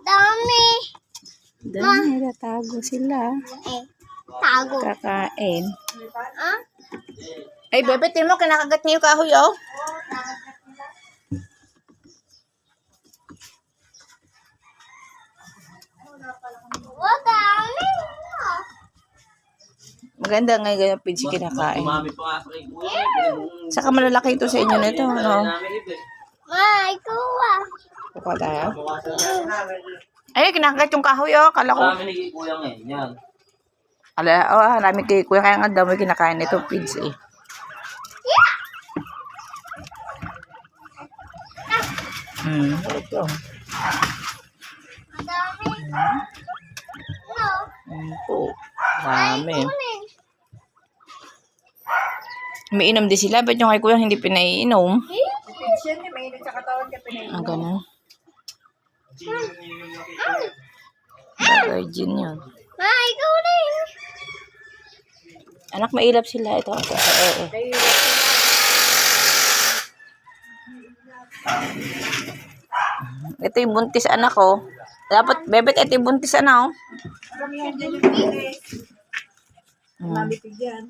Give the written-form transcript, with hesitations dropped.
Dami. Dami, natago sila. Tago. Kakain. Ah? Ay, bebe, tin mo, kinakagat niyo yung kahoy, oh. Oh, dami. Maganda nga yung ganyan pids kinakain. Dumami pa nga sa kay kuya. Saka malalaki ito sa inyo nito, ano? Ma, ikuha. Kuha tayo. Ay, kinakagat yung kahoy, oh. Kala ko. Marami ni kuya ngayon. Yan. Oh, marami kay kuya. Kaya nga dami kinakain nito pids, eh. Ito. Ang dami. No. Po. Dami. Kunin. Umiinom din sila. Ba't yung kay kuya hindi pinaiinom? Siya ni may sa katawan ka pinay. Ang gano'n. Virgin yun. Ma, ikunin. Anak, mailap sila. Ito. Ito yung buntis anak ko. Dapat, bebet, ito yung buntis anak, oh. Marami yan dyan yung bilis. Mami tigyan.